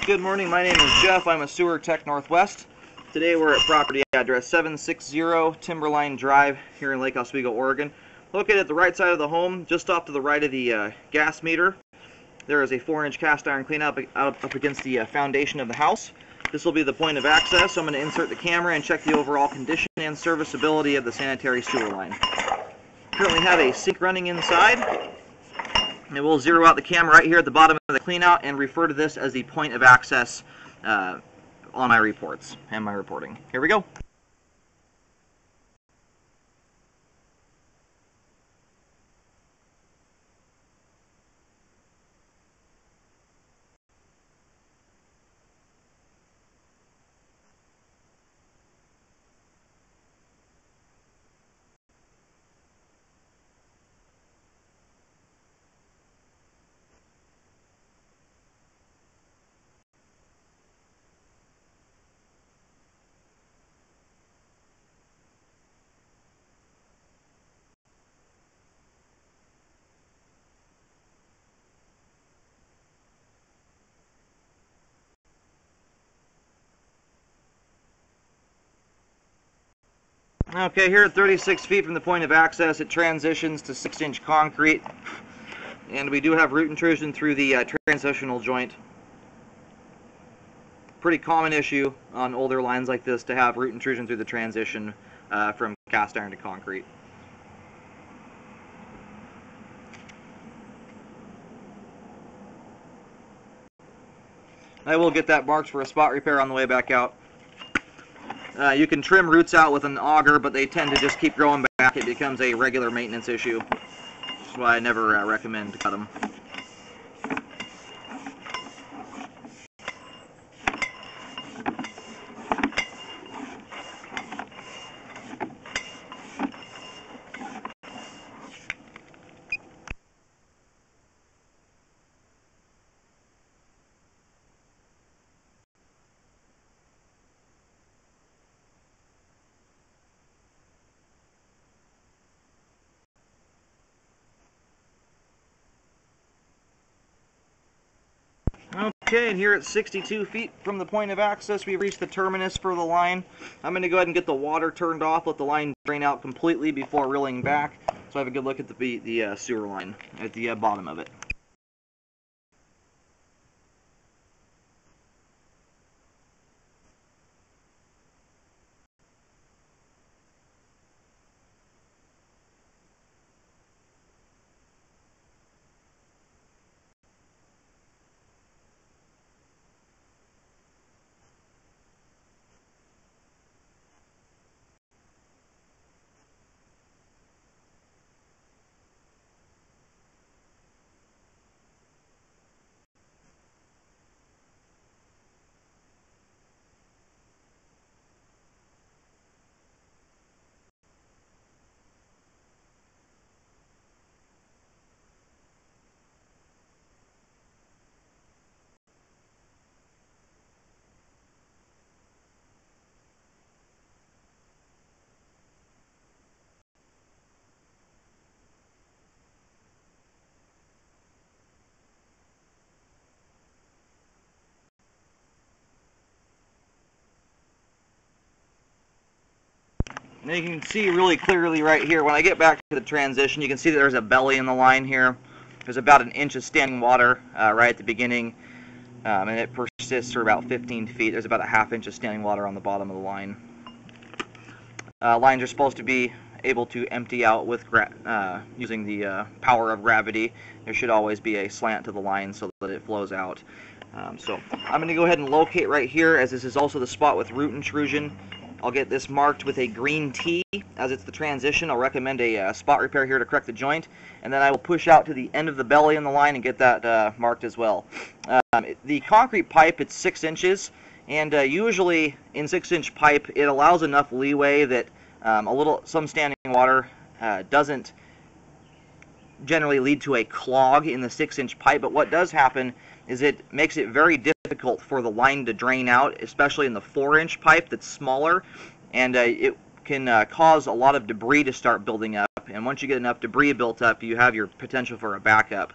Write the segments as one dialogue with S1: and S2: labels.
S1: Good morning, my name is Jeff. I'm a sewer tech Northwest. Today we're at property address 760 Timberline Drive here in Lake Oswego, Oregon. Located at the right side of the home, just off to the right of the gas meter, there is a 4-inch cast iron cleanout up against the foundation of the house. This will be the point of access, so I'm going to insert the camera and check the overall condition and serviceability of the sanitary sewer line. Currently have a sink running inside. And we'll zero out the camera right here at the bottom of the cleanout and refer to this as the point of access on my reports and my reporting. Here we go. Okay, here at 36 feet from the point of access, it transitions to 6-inch concrete, and we do have root intrusion through the transitional joint. Pretty common issue on older lines like this to have root intrusion through the transition from cast iron to concrete. I will get that marked for a spot repair on the way back out. You can trim roots out with an auger, but they tend to just keep growing back. It becomes a regular maintenance issue. That's why I never recommend to cut them. Okay, and here at 62 feet from the point of access, we've reached the terminus for the line. I'm going to go ahead and get the water turned off, let the line drain out completely before reeling back, so I have a good look at the sewer line at the bottom of it. Now you can see really clearly right here, when I get back to the transition, you can see that there's a belly in the line here. There's about an inch of standing water right at the beginning, and it persists for about 15 feet. There's about a ½ inch of standing water on the bottom of the line. Lines are supposed to be able to empty out with using the power of gravity. There should always be a slant to the line so that it flows out. So I'm going to go ahead and locate right here, as this is also the spot with root intrusion. I'll get this marked with a green T, as it's the transition. I'll recommend a spot repair here to correct the joint, and then I will push out to the end of the belly in the line and get that marked as well. The concrete pipe, it's 6 inches, and usually in 6-inch pipe it allows enough leeway that some standing water doesn't generally lead to a clog in the 6-inch pipe, but what does happen is it makes it very difficult for the line to drain out, especially in the 4-inch pipe that's smaller, and it can cause a lot of debris to start building up, and once you get enough debris built up, you have your potential for a backup.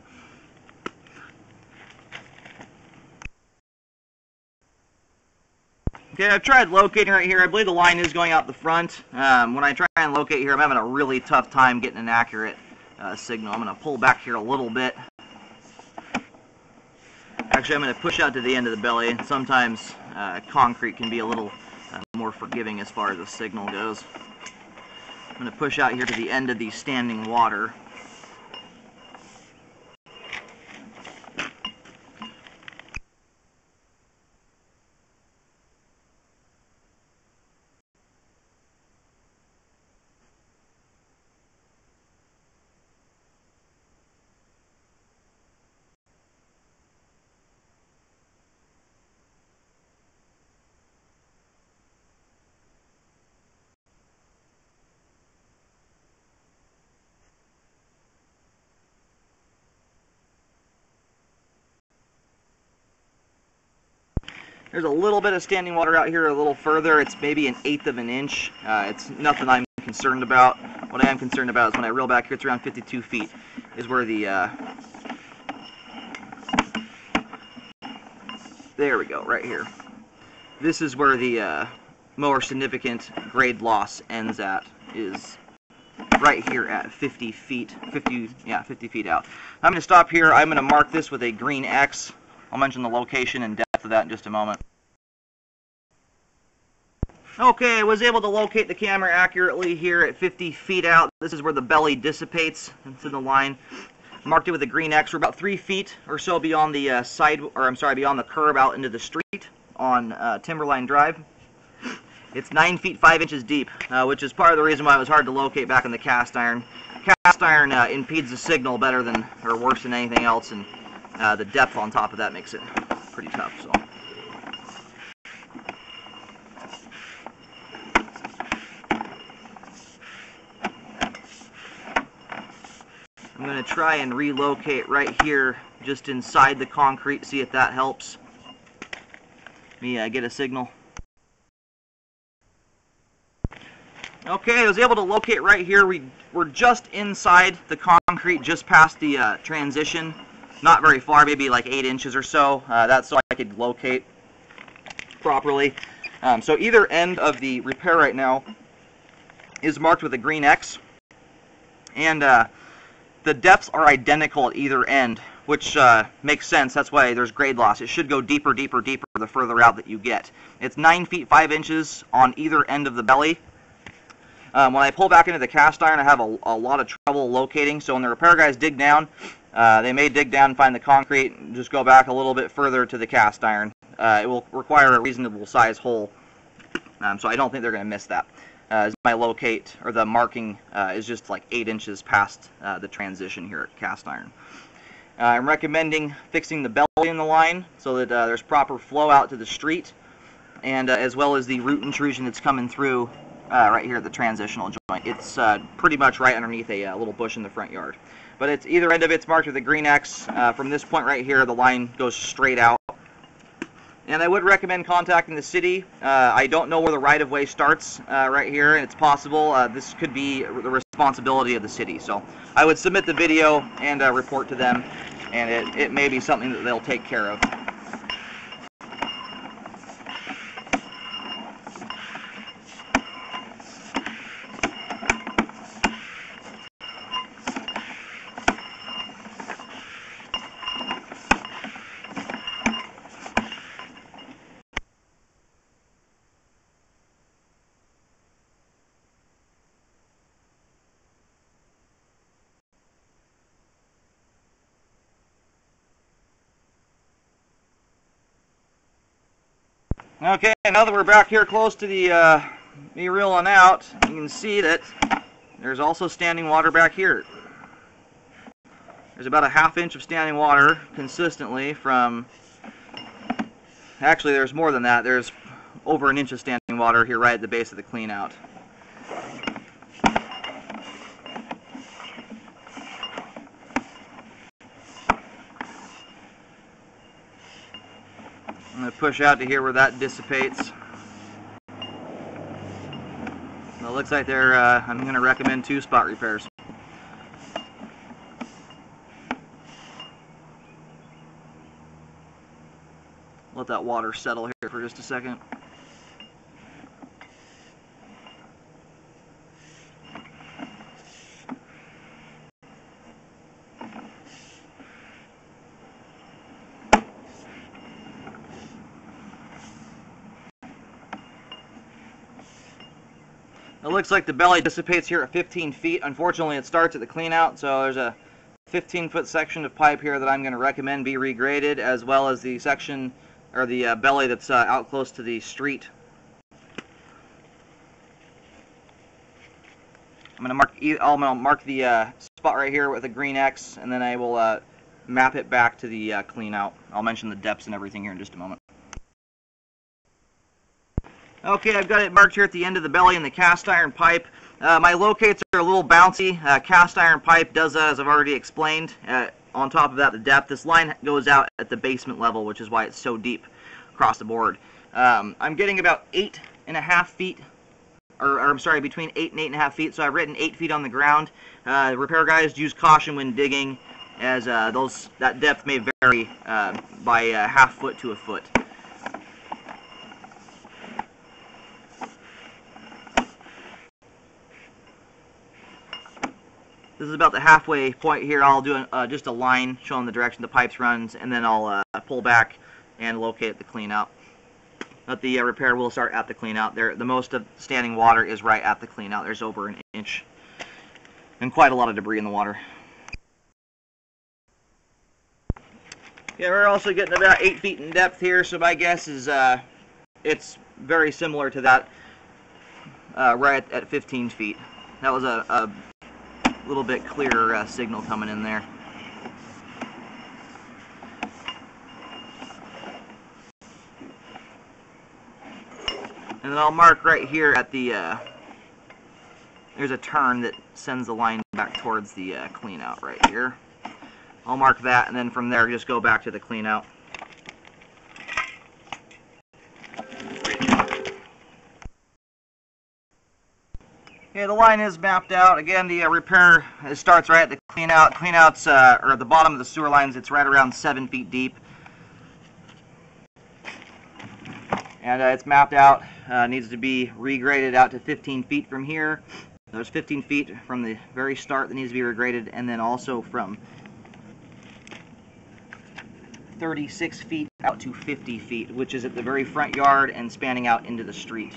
S1: Okay, I've tried locating right here. I believe the line is going out the front. When I try and locate here, I'm having a really tough time getting an accurate signal. I'm going to pull back here a little bit. Actually, I'm going to push out to the end of the belly. Sometimes concrete can be a little more forgiving as far as the signal goes. I'm going to push out here to the end of the standing water. There's a little bit of standing water out here a little further. It's maybe 1/8 of an inch. It's nothing I'm concerned about. What I am concerned about is when I reel back here, it's around 52 feet is where the, there we go, right here. This is where the more significant grade loss ends at, is right here at 50 feet, 50 feet out. I'm going to stop here. I'm going to mark this with a green X. I'll mention the location and depth of that in just a moment. Okay, I was able to locate the camera accurately here at 50 feet out. This is where the belly dissipates into the line. Marked it with a green X. We're about 3 feet or so beyond the beyond the curb out into the street on Timberline Drive. It's 9 feet 5 inches deep, which is part of the reason why it was hard to locate back in the cast iron. Cast iron impedes the signal better than, or worse than anything else, and the depth on top of that makes it pretty tough. So. I'm going to try and relocate right here just inside the concrete, see if that helps me get a signal. Okay, I was able to locate right here. We're just inside the concrete, just past the transition. Not very far, maybe like 8 inches or so. That's so I could locate properly. So either end of the repair right now is marked with a green X. And the depths are identical at either end, which makes sense. That's why there's grade loss. It should go deeper, deeper, deeper the further out that you get. It's 9 feet 5 inches on either end of the belly. When I pull back into the cast iron, I have a lot of trouble locating. So when the repair guys dig down, they may dig down and find the concrete and just go back a little bit further to the cast iron. It will require a reasonable size hole, so I don't think they're going to miss that. My locate, or the marking, is just like 8 inches past the transition here at cast iron. I'm recommending fixing the belly in the line so that there's proper flow out to the street, and as well as the root intrusion that's coming through right here at the transitional joint. It's pretty much right underneath a little bush in the front yard. But it's either end of it's marked with a green X. From this point right here, the line goes straight out. And I would recommend contacting the city. I don't know where the right-of-way starts right here, and it's possible this could be the responsibility of the city. So I would submit the video and report to them, and it may be something that they'll take care of. Okay, now that we're back here close to the me reeling out, you can see that there's also standing water back here. There's about a ½ inch of standing water consistently from, actually there's more than that, there's over an inch of standing water here right at the base of the clean out. I'm going to push out to here where that dissipates. Well, it looks like they're, I'm going to recommend 2 spot repairs. Let that water settle here for just a second. It looks like the belly dissipates here at 15 feet. Unfortunately, it starts at the cleanout, so there's a 15-foot section of pipe here that I'm going to recommend be regraded, as well as the section, or the belly that's out close to the street. I'm going to mark the spot right here with a green X, and then I will map it back to the cleanout. I'll mention the depths and everything here in just a moment. Okay, I've got it marked here at the end of the belly in the cast iron pipe. My locates are a little bouncy. Cast iron pipe does that, as I've already explained. On top of that, the depth. This line goes out at the basement level, which is why it's so deep across the board. I'm getting about 8.5 feet, or I'm sorry, between 8 and 8.5 feet. So I've written 8 feet on the ground. Repair guys use caution when digging, as that depth may vary by a half foot to a foot. This is about the halfway point here. I'll do just a line showing the direction the pipes runs, and then I'll pull back and locate the cleanout. But the repair will start at the cleanout. The most of standing water is right at the cleanout. There's over an inch and quite a lot of debris in the water. Yeah, we're also getting about 8 feet in depth here, so my guess is it's very similar to that right at 15 feet. That was a little bit clearer signal coming in there. And then I'll mark right here at the there's a turn that sends the line back towards the cleanout right here. I'll mark that, and then from there just go back to the cleanout. Okay, the line is mapped out. Again, the repair starts right at the cleanout. Cleanout's, or at the bottom of the sewer lines, it's right around 7 feet deep. And it's mapped out. Needs to be regraded out to 15 feet from here. There's 15 feet from the very start that needs to be regraded, and then also from 36 feet out to 50 feet, which is at the very front yard and spanning out into the street.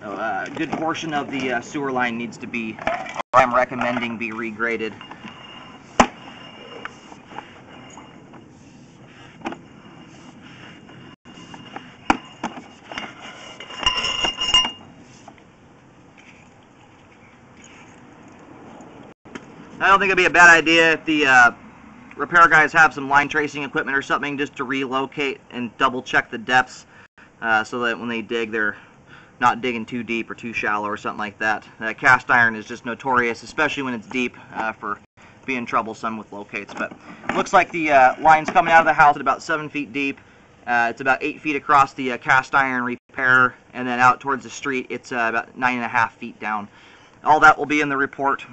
S1: So a good portion of the sewer line needs to be, or I'm recommending, be regraded. I don't think it'd be a bad idea if the repair guys have some line tracing equipment or something, just to relocate and double check the depths, so that when they dig, they're not digging too deep or too shallow or something like that. Cast iron is just notorious, especially when it's deep, for being troublesome with locates. But it looks like the line's coming out of the house at about 7 feet deep. It's about 8 feet across the cast iron repair, and then out towards the street it's about 9.5 feet down. All that will be in the report.